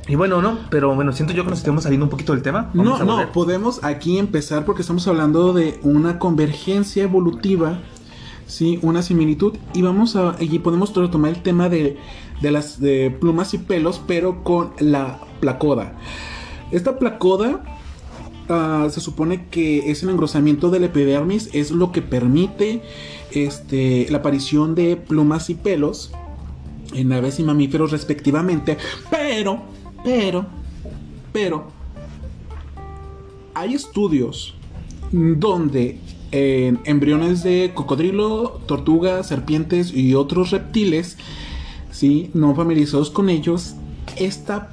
Y bueno, pero siento yo que nos estamos saliendo un poquito del tema. No, podemos aquí empezar porque estamos hablando de una convergencia evolutiva, sí, una similitud, y podemos retomar el tema de las plumas y pelos, pero con la placoda. Esta placoda se supone que es el engrosamiento del epidermis, es lo que permite la aparición de plumas y pelos en aves y mamíferos respectivamente, pero hay estudios donde en embriones de cocodrilo, tortugas, serpientes y otros reptiles, ¿sí?, no familiarizados con ellos, esta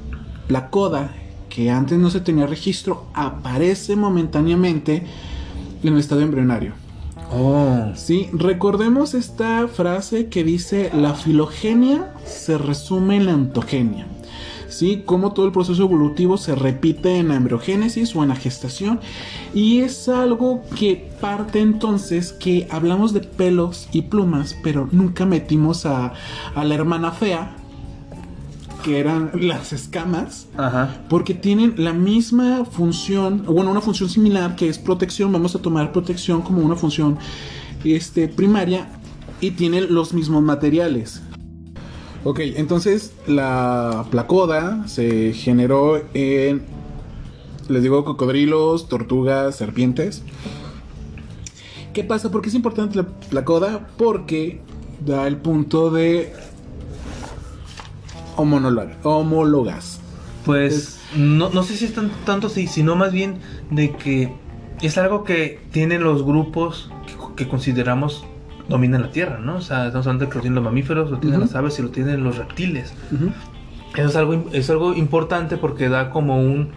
placoda, que antes no se tenía registro, aparece momentáneamente en el estado embrionario. Sí, recordemos esta frase que dice: la filogenia se resume en la ontogenia. Sí, como todo el proceso evolutivo se repite en la embriogénesis o en la gestación, y es algo que parte entonces que hablamos de pelos y plumas, pero nunca metimos a la hermana fea, que eran las escamas, porque tienen la misma función, una función similar, que es protección. Vamos a tomar protección como una función primaria, y tienen los mismos materiales. Ok, entonces la placoda se generó en, les digo, cocodrilos, tortugas, serpientes. ¿Qué pasa? ¿Por qué es importante la placoda? Porque da el punto de homólogas. Pues no sé si es tanto así, sino más bien de que es algo que tienen los grupos que consideramos dominan la tierra, ¿no? O sea, estamos hablando de que lo tienen los mamíferos, lo tienen las aves y lo tienen los reptiles. Eso es algo importante porque da como un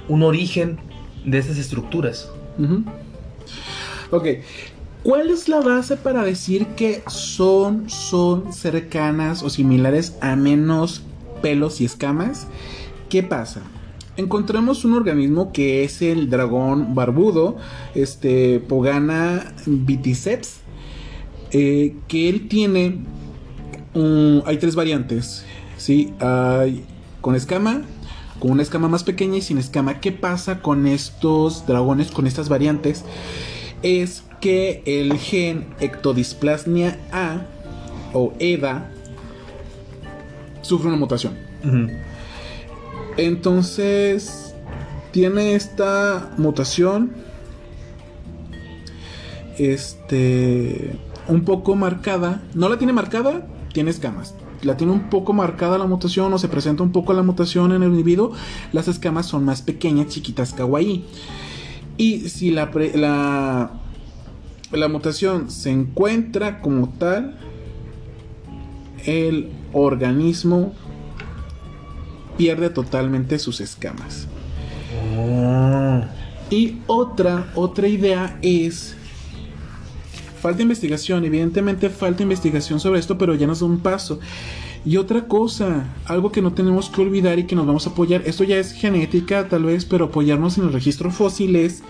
origen de esas estructuras. Ujú. Ok, ¿cuál es la base para decir que son cercanas o similares a menos pelos y escamas? ¿Qué pasa? Encontramos un organismo que es el dragón barbudo, Pogana viticeps, que él tiene, hay 3 variantes, ¿sí? Hay con escama, con una escama más pequeña y sin escama. ¿Qué pasa con estos dragones, con estas variantes? Es que el gen ectodisplasnia A o EDA sufre una mutación. Uh-huh. Entonces tiene esta mutación un poco marcada. No la tiene marcada, tiene escamas. La tiene un poco marcada la mutación, o se presenta un poco la mutación en el individuo. Las escamas son más pequeñas, chiquitas, kawaii. Y si la mutación se encuentra como tal, el organismo pierde totalmente sus escamas. Y otra idea es, falta investigación, evidentemente falta investigación sobre esto, pero ya nos da un paso. Y otra cosa, algo que no tenemos que olvidar y que nos vamos a apoyar, esto ya es genética tal vez, pero apoyarnos en el registro fósil es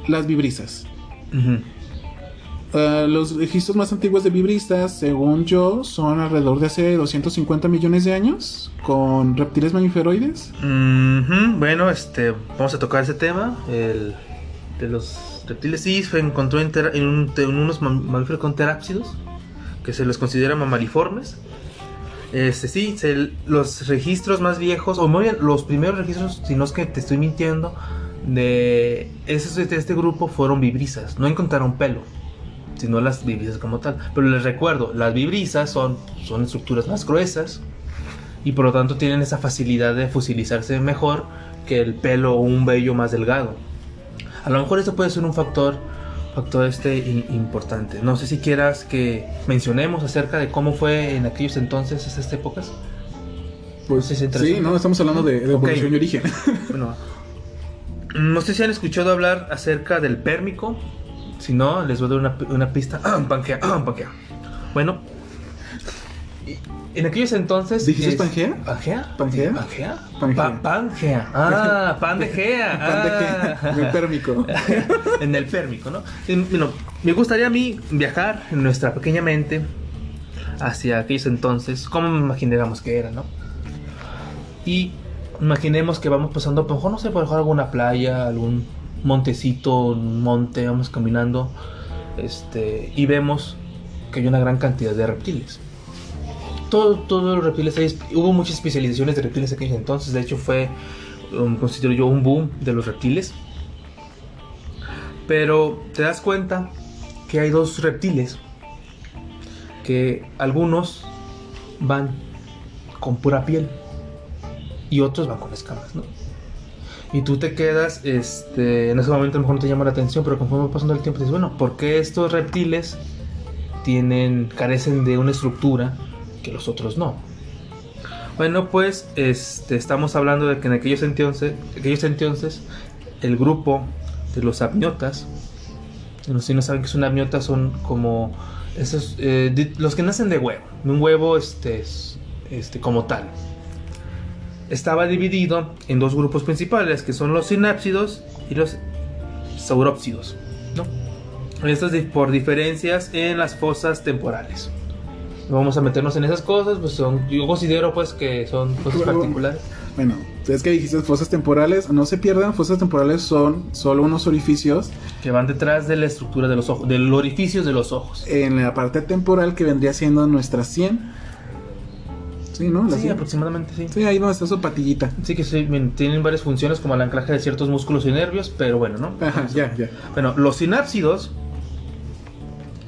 las vibrisas. Uh-huh. Los registros más antiguos de vibrisas, según yo, son alrededor de hace 250 millones de años, con reptiles mamíferoides. Uh-huh. Bueno, vamos a tocar ese tema, de los reptiles. Sí, se encontró en unos mamíferos con terápsidos, que se los considera mamariformes. Sí, los registros más viejos, o muy bien, los primeros registros, si no es que te estoy mintiendo, de este grupo fueron vibrisas. No encontraron pelo, sino las vibrisas como tal. Pero les recuerdo, las vibrisas son estructuras más gruesas y por lo tanto tienen esa facilidad de fosilizarse mejor que el pelo o un vello más delgado. A lo mejor eso puede ser un factor importante. No sé si quieras que mencionemos acerca de cómo fue en aquellos entonces, esas épocas. Pues sí, no, estamos hablando de evolución y origen. Bueno, no sé si han escuchado hablar acerca del Pérmico. Si no, les voy a dar una pista. Pangea. Bueno, en aquellos entonces... ¿Dijiste Pangea? ¿Pangea? ¿Pangea? ¿Pangea? Pangea. Ah, pan de Gea. En el Pérmico. En el Pérmico, ¿no? Bueno, me gustaría a mí viajar en nuestra pequeña mente hacia aquellos entonces. ¿Cómo me imagináramos que era, no? Y imaginemos que vamos pasando, a lo mejor, no sé, por alguna playa, algún montecito, un monte, vamos caminando, y vemos que hay una gran cantidad de reptiles. Todos los reptiles, hubo muchas especializaciones de reptiles en aquellos entonces. De hecho considero yo un boom de los reptiles. Pero te das cuenta que hay 2 reptiles, que algunos van con pura piel y otros van con escamas, ¿no? Y tú te quedas, en ese momento a lo mejor no te llama la atención, pero conforme va pasando el tiempo dices, bueno, ¿por qué estos reptiles carecen de una estructura que los otros no? Bueno, pues estamos hablando de que en aquellos entonces el grupo de los amniotas, si no saben qué es una amniota, son como esos, los que nacen de huevo, un huevo como tal. Estaba dividido en 2 grupos principales, que son los sinápsidos y los saurópsidos, ¿no? Esto es por diferencias en las fosas temporales. No vamos a meternos en esas cosas, pues yo considero pues que son cosas particulares. Bueno, es que dijiste fosas temporales, no se pierdan, fosas temporales son solo unos orificios que van detrás de la estructura de los ojos, del orificio de los ojos. En la parte temporal que vendría siendo nuestra 100. Sí, ¿no? Sí, aproximadamente, sí. Sí, ahí donde está su patillita. Sí, que sí, tienen varias funciones como el anclaje de ciertos músculos y nervios, pero bueno, ¿no? Ajá, ya. Bueno, los sinápsidos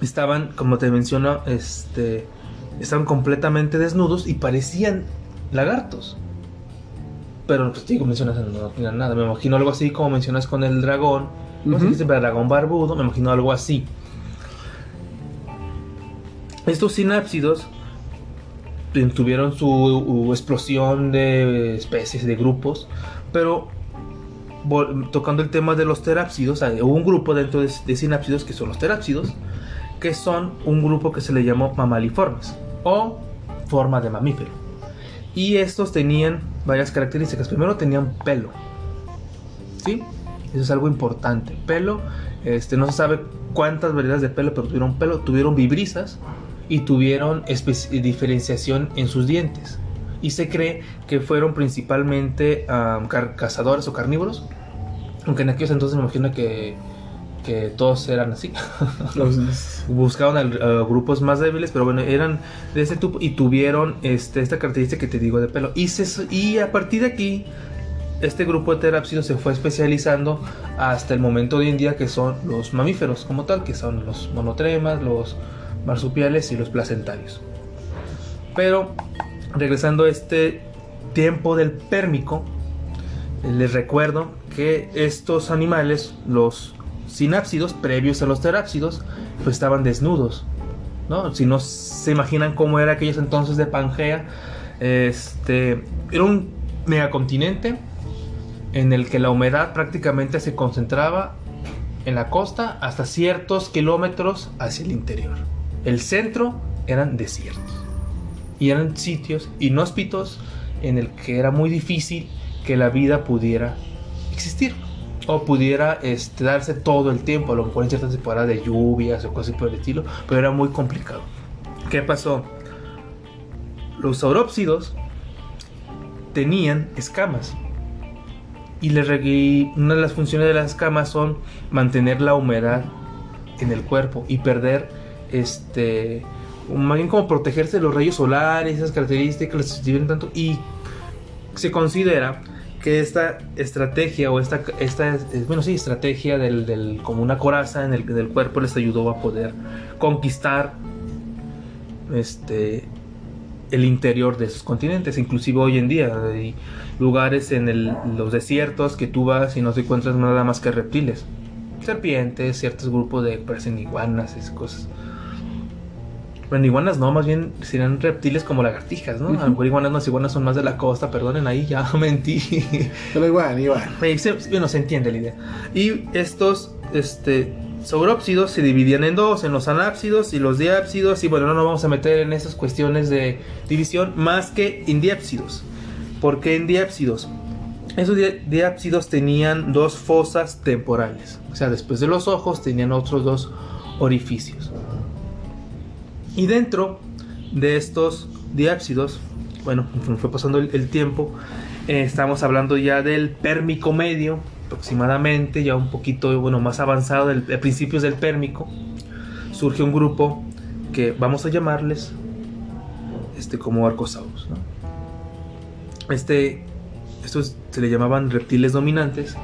estaban, como te menciono, estaban completamente desnudos y parecían lagartos. Pero, pues, digo, mencionas, no tienen nada. Me imagino algo así como mencionas con el dragón. No sé si es dragón barbudo, me imagino algo así. Estos sinápsidos tuvieron su explosión de especies, de grupos, pero tocando el tema de los terápsidos, hubo un grupo dentro de sinápsidos que son los terápsidos, que son un grupo que se le llamó mamaliformes o forma de mamífero. Y estos tenían varias características. Primero, tenían pelo, ¿sí? Eso es algo importante. Pelo, no se sabe cuántas variedades de pelo, pero tuvieron pelo, tuvieron vibrisas y tuvieron diferenciación en sus dientes. Y se cree que fueron principalmente cazadores o carnívoros, aunque en aquellos entonces me imagino que todos eran así. Buscaban grupos más débiles, pero bueno, eran de ese tipo y tuvieron esta característica que te digo de pelo. Y a partir de aquí, este grupo de terápsidos se fue especializando hasta el momento de hoy en día, que son los mamíferos como tal, que son los monotremas, los marsupiales y los placentarios. Pero regresando a este tiempo del Pérmico, les recuerdo que estos animales, los sinápsidos, previos a los terápsidos, pues estaban desnudos, ¿no? Si no se imaginan cómo era aquellos entonces de Pangea, era un megacontinente en el que la humedad prácticamente se concentraba en la costa hasta ciertos kilómetros hacia el interior. El centro eran desiertos y eran sitios inhóspitos en el que era muy difícil que la vida pudiera existir o pudiera darse todo el tiempo, a lo mejor en ciertas temporadas de lluvias o cosas por el estilo, pero era muy complicado. ¿Qué pasó? Los saurópsidos tenían escamas y una de las funciones de las escamas son mantener la humedad en el cuerpo y perder más bien como protegerse de los rayos solares, esas características les sirven tanto. Y se considera que esta estrategia o estrategia como una coraza del cuerpo les ayudó a poder conquistar el interior de esos continentes. Inclusive hoy en día hay lugares en los desiertos que tú vas y no te encuentras nada más que reptiles, serpientes, ciertos grupos de parecen iguanas, esas cosas. Bueno, iguanas no, más bien serían reptiles como lagartijas, ¿no? A lo mejor iguanas son más de la costa, perdonen, ahí ya mentí. Pero igual. Bueno, se entiende la idea. Y estos saurópsidos se dividían en dos, en los anápsidos y los diápsidos. Y bueno, no nos vamos a meter en esas cuestiones de división más que en diápsidos. ¿Por qué en diápsidos? Esos diápsidos tenían dos fosas temporales. O sea, después de los ojos tenían otros dos orificios. Y dentro de estos diápsidos, bueno, fue pasando el tiempo, estamos hablando ya del Pérmico medio, aproximadamente, ya un poquito más avanzado, de principios del Pérmico, surge un grupo que vamos a llamarles como Archosaurus, ¿no? Estos se le llamaban reptiles dominantes,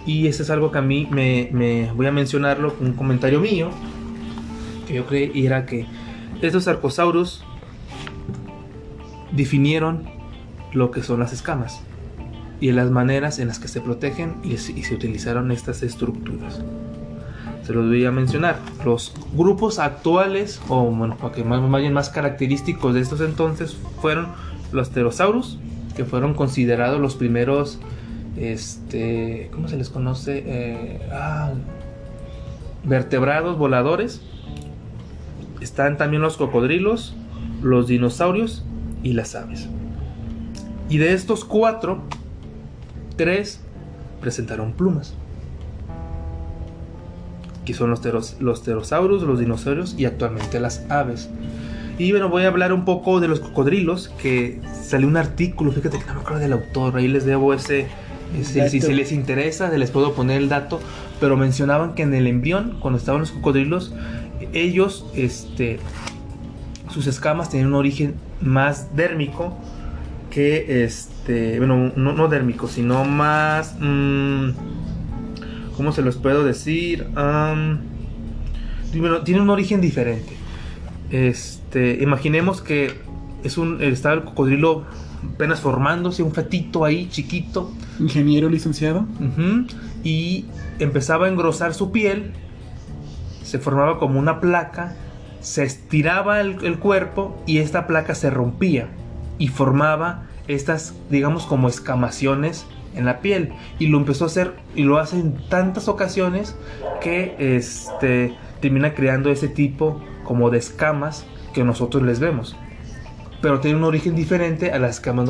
y eso es algo que a mí me voy a mencionarlo, un comentario mío, que yo creí era que estos Archosaurus definieron lo que son las escamas y las maneras en las que se protegen y se utilizaron estas estructuras. Se los voy a mencionar. Los grupos actuales, o bueno, más bien más característicos de estos entonces, fueron los Pterosaurus, que fueron considerados los primeros, ¿cómo se les conoce? Vertebrados voladores. Están también los cocodrilos, los dinosaurios y las aves. Y de estos 4, 3 presentaron plumas, que son los pterosaurus, los dinosaurios y actualmente las aves. Y bueno, voy a hablar un poco de los cocodrilos, que salió un artículo, fíjate que no me acuerdo del autor, ahí les debo si se les interesa, les puedo poner el dato, pero mencionaban que en el embrión, cuando estaban los cocodrilos, ellos, sus escamas tenían un origen más dérmico que, bueno, no dérmico, sino más, ¿cómo se los puedo decir? Bueno, tiene un origen diferente. Imaginemos que estaba el cocodrilo apenas formándose, un fetito ahí chiquito. Ingeniero licenciado. Y empezaba a engrosar su piel, se formaba como una placa, se estiraba el cuerpo y esta placa se rompía y formaba estas, digamos, como escamaciones en la piel, y lo empezó a hacer y lo hace en tantas ocasiones que termina creando ese tipo como de escamas que nosotros les vemos, pero tiene un origen diferente a las escamas,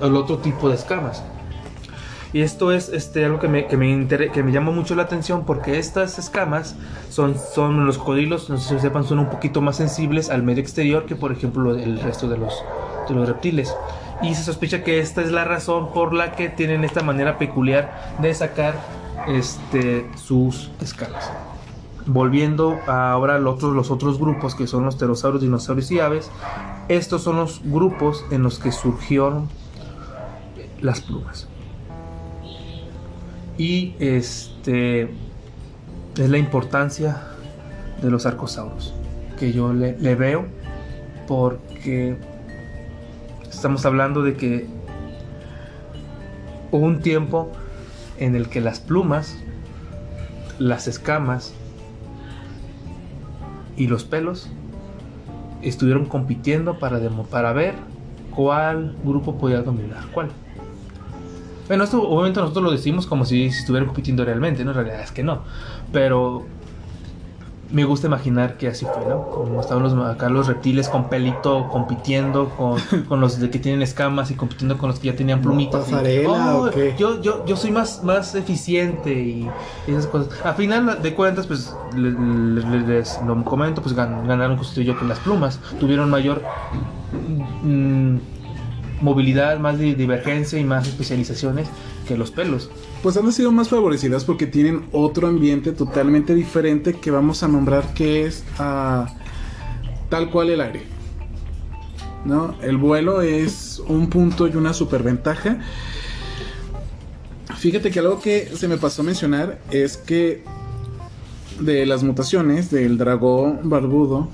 al otro tipo de escamas. Y esto es algo que me llama mucho la atención, porque estas escamas son los cocodrilos, no sé si sepan, son un poquito más sensibles al medio exterior que, por ejemplo, el resto de los reptiles. Y se sospecha que esta es la razón por la que tienen esta manera peculiar de sacar sus escamas. Volviendo ahora a los otros grupos, que son los pterosaurios, dinosaurios y aves. Estos son los grupos en los que surgieron las plumas. Y es la importancia de los arcosaurios que yo le veo, porque estamos hablando de que hubo un tiempo en el que las plumas, las escamas y los pelos estuvieron compitiendo para ver cuál grupo podía dominar cuál. Bueno, esto obviamente nosotros lo decimos como si estuvieran compitiendo realmente, ¿no? En realidad es que no. Pero me gusta imaginar que así fue, ¿no? Como estaban acá los reptiles con pelito compitiendo con los de que tienen escamas y compitiendo con los que ya tenían plumitas. ¿Pasarela o qué? Yo soy más eficiente y esas cosas. A final de cuentas, pues les lo comento, pues ganaron justo yo con las plumas. Tuvieron mayor movilidad, más divergencia y más especializaciones que los pelos. Pues han sido más favorecidas porque tienen otro ambiente totalmente diferente que vamos a nombrar, que es tal cual el aire, ¿no? El vuelo es un punto y una superventaja. Fíjate que algo que se me pasó a mencionar es que de las mutaciones del dragón barbudo,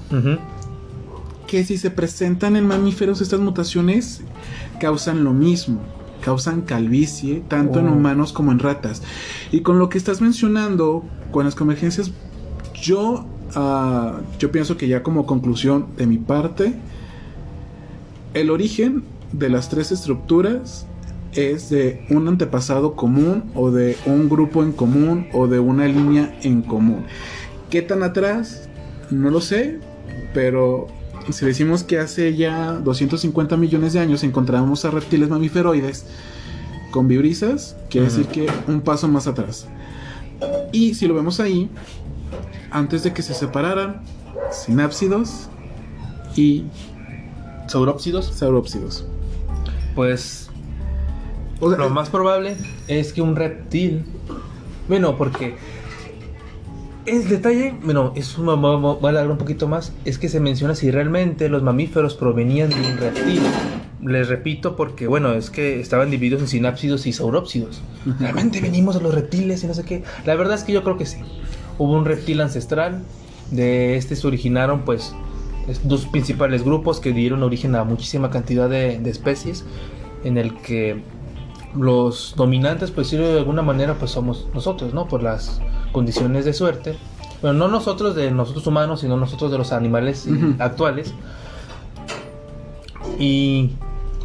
que si se presentan en mamíferos, estas mutaciones causan lo mismo, causan calvicie tanto en humanos como en ratas. Y con lo que estás mencionando, con las convergencias, yo pienso que ya como conclusión de mi parte, el origen de las tres estructuras es de un antepasado común, o de un grupo en común, o de una línea en común. ¿Qué tan atrás? No lo sé, pero si decimos que hace ya 250 millones de años encontramos a reptiles mamíferoides con vibrisas, quiere decir que un paso más atrás. Y si lo vemos ahí, antes de que se separaran, sinápsidos y saurópsidos. Pues o sea, lo más probable es que un reptil, bueno, porque el detalle, bueno, eso va a alargar un poquito más, es que se menciona si realmente los mamíferos provenían de un reptil. Les repito, porque bueno, es que estaban divididos en sinápsidos y saurópsidos. Realmente venimos de los reptiles y no sé qué. La verdad es que yo creo que sí. Hubo un reptil ancestral, de se originaron pues dos principales grupos que dieron origen a muchísima cantidad de especies, en el que los dominantes, pues de alguna manera, pues somos nosotros, ¿no? Por las condiciones de suerte. Bueno, no nosotros humanos, sino nosotros de los animales actuales. Y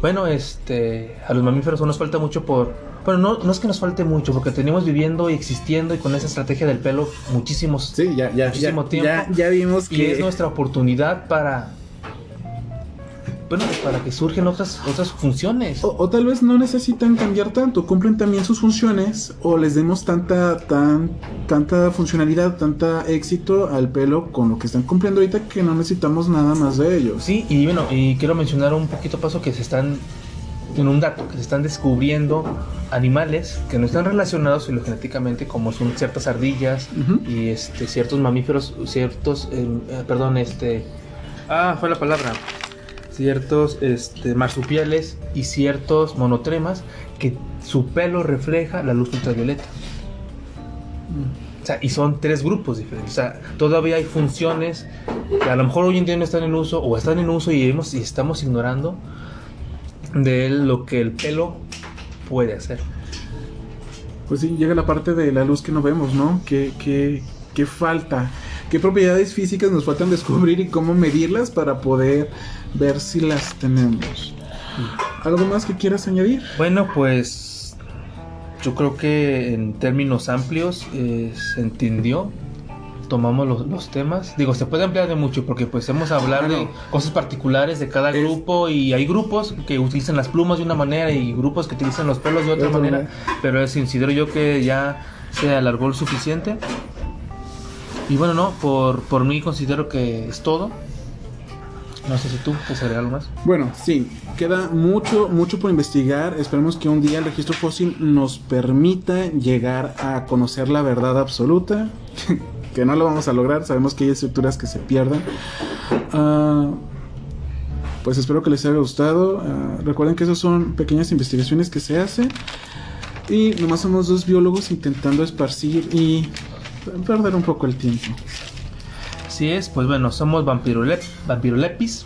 bueno, a los mamíferos nos falta mucho bueno, no es que nos falte mucho, porque tenemos viviendo y existiendo y con esa estrategia del pelo muchísimo tiempo. Ya vimos que y es nuestra oportunidad para que surgen otras funciones. O tal vez no necesitan cambiar tanto, cumplen también sus funciones, o les demos tanta funcionalidad, tanta éxito al pelo con lo que están cumpliendo ahorita, que no necesitamos nada más de ellos. Sí, y bueno, y quiero mencionar un poquito paso que se están descubriendo animales que no están relacionados filogenéticamente, como son ciertas ardillas y ciertos mamíferos, ciertos ciertos marsupiales y ciertos monotremas, que su pelo refleja la luz ultravioleta. O sea, y son tres grupos diferentes. O sea, todavía hay funciones que a lo mejor hoy en día no están en uso, o están en uso y estamos ignorando de lo que el pelo puede hacer. Pues sí, llega la parte de la luz que no vemos, ¿no? Que falta qué propiedades físicas nos faltan descubrir y cómo medirlas para poder ver si las tenemos. ¿Algo más que quieras añadir? Bueno, pues yo creo que en términos amplios se entendió. Tomamos los temas. Digo, se puede ampliar de mucho porque pues hemos hablado de cosas particulares de cada grupo y hay grupos que utilizan las plumas de una manera y grupos que utilizan los pelos de otra manera. Pero considero yo que ya se alargó lo suficiente. Y bueno, no, por mí considero que es todo. No sé si tú quieres agregar algo más. Bueno, sí, queda mucho por investigar. Esperemos que un día el registro fósil nos permita llegar a conocer la verdad absoluta. Que no lo vamos a lograr, sabemos que hay estructuras que se pierden. Pues espero que les haya gustado. Recuerden que esas son pequeñas investigaciones que se hacen. Y nomás somos dos biólogos intentando esparcir y perder un poco el tiempo. Así es, pues bueno, somos Vampirolepis.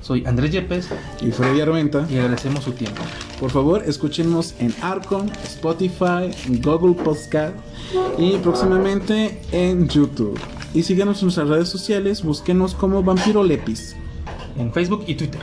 Soy Andrés Yepes Y Freddy Armenta. y agradecemos su tiempo. Por favor, escúchenos en Arcon, Spotify, Google Podcast y próximamente en YouTube. Y síganos en nuestras redes sociales, búsquenos como Vampirolepis. En Facebook y Twitter.